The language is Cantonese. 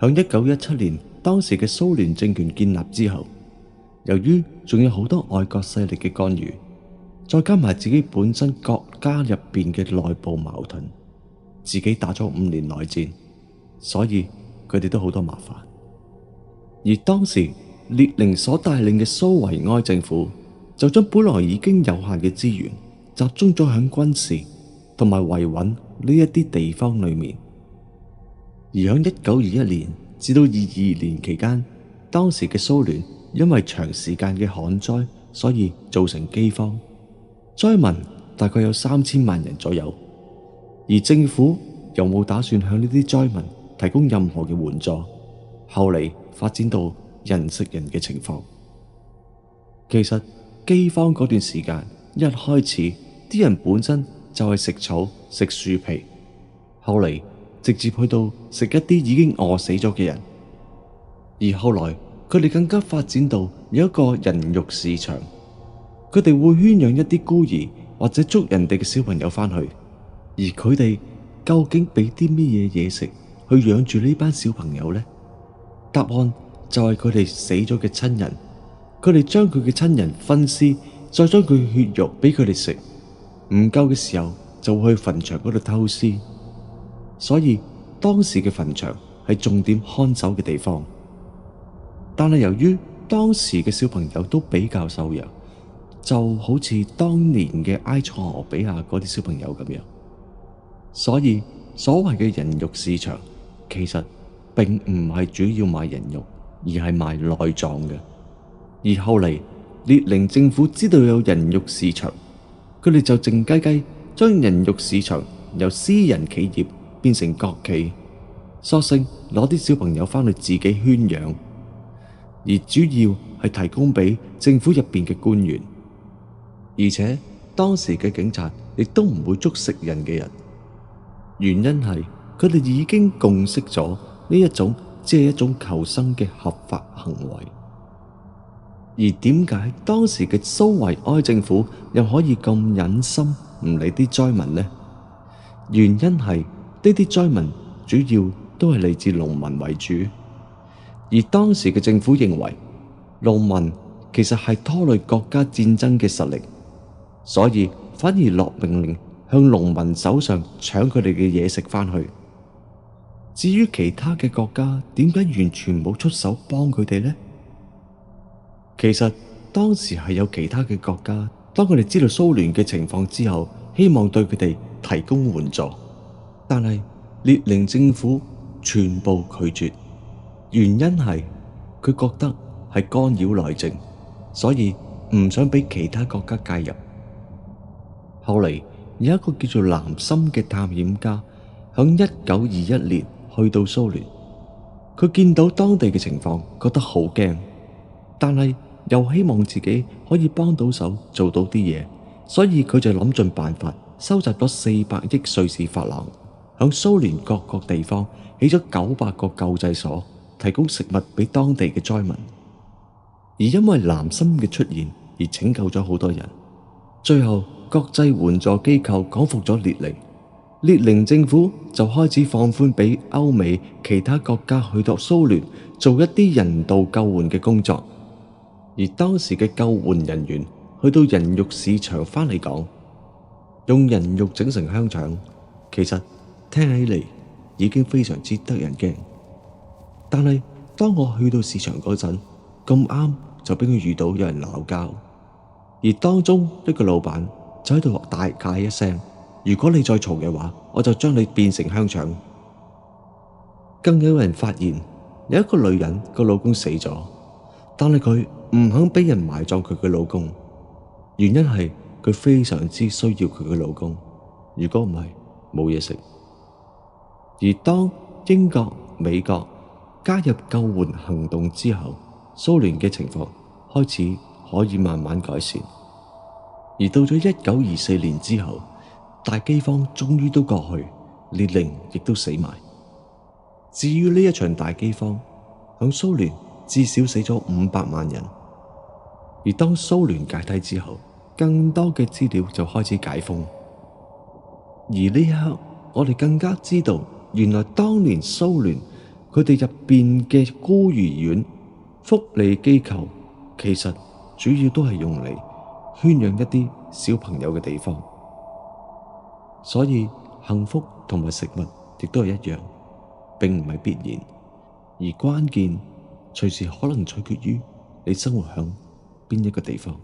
響1917年，當時嘅蘇聯政權建立之後，由於仲有好多外國勢力嘅干預，再加埋自己本身國家入邊嘅內部矛盾，自己打咗5年內戰，所以佢哋都好多麻煩。而當時列寧所帶領嘅蘇維埃政府就將本來已經有限嘅資源集中咗響軍事同埋維穩呢一啲地方裏面。而響1921年至到22年期間，當時嘅蘇聯因為長時間嘅旱災，所以造成饑荒，災民大概有3000萬人左右，而政府又冇打算向呢啲災民提供任何嘅援助，後嚟發展到人食人嘅情況。其實饑荒嗰段時間一開始，啲人本身就係食草食樹皮，後嚟直接去到食一啲已經餓死咗嘅人，而後來佢哋更加發展到有一個人肉市場，佢哋會圈養一啲孤兒或者捉人哋嘅小朋友翻去，而佢哋究竟俾啲乜嘢食去養住呢班小朋友呢？答案就係佢哋死咗嘅親人，佢哋將佢嘅親人分屍，再將佢血肉俾佢哋食，唔夠嘅時候就會去墳場嗰度偷屍。所以當時嘅墳場係重點看守嘅地方，但係由於當時嘅小朋友都比較瘦弱，就好似當年嘅埃塞俄比亞嗰啲小朋友咁樣，所以所謂嘅人肉市場其實並唔係主要賣人肉，而係賣內臟嘅。而後嚟列寧政府知道有人肉市場，佢哋就靜雞雞將人肉市場由私人企業變成國企，索性攞啲小朋友翻去自己圈養，而主要係提供俾政府入邊嘅官員。而且當時嘅警察亦都唔會捉食人嘅人，原因係佢哋已經共識咗呢一種只係一種求生嘅合法行為。而點解當時嘅蘇維埃政府又可以咁忍心唔理啲災民呢？原因係呢啲災民主要都係嚟自農民為主，而當時嘅政府認為農民其實係拖累國家戰爭嘅實力，所以反而落命令向農民手上搶佢哋嘅嘢食翻去。至於其他嘅國家點解完全冇出手幫佢哋呢？其實當時係有其他嘅國家，當佢哋知道蘇聯嘅情況之後，希望對佢哋提供援助，但係列寧政府全部拒絕，原因係佢覺得係干擾內政，所以唔想俾其他國家介入。後嚟有一個叫做藍森嘅探險家，響1921年去到蘇聯，佢見到當地嘅情況，覺得好驚，但係又希望自己可以幫到手做到啲嘢，所以佢就諗盡辦法收集咗400億瑞士法郎，響蘇聯各個地方起咗900個救濟所，提供食物俾當地嘅災民。而因為藍森嘅出現而拯救咗好多人，最後國際援助機構講服咗列寧，列寧政府就開始放寬俾歐美其他國家去到蘇聯做一啲人道救援嘅工作。而當時嘅救援人員去到人肉市場翻嚟講，用人肉整成香腸，其實聽起嚟已經非常之得人驚。但係當我去到市場嗰陣，咁啱就俾佢遇到有人鬧交，而當中一個老闆就喺度大嗌一聲：如果你再嘈嘅話，我就將你變成香腸。更有人發現有一個女人個老公死咗，但係佢唔肯俾人埋葬佢嘅老公，原因係佢非常之需要佢嘅老公，如果唔係冇嘢食。而當英國、美國加入救援行動之後，蘇聯嘅情況開始可以慢慢改善。而到咗1924年之後，大饑荒終於都過去，列寧亦都死埋。至於呢一場大饑荒，響蘇聯至少死咗500萬人。而當蘇聯解體之後，更多嘅資料就開始解封。而呢一刻，我哋更加知道，原來當年蘇聯佢哋入邊嘅孤兒院、福利機構，其實主要都係用嚟圈養一啲小朋友嘅地方。所以幸福同埋食物亦都係一樣，並唔係必然，而關鍵隨時可能取決於你生活響邊一個地方。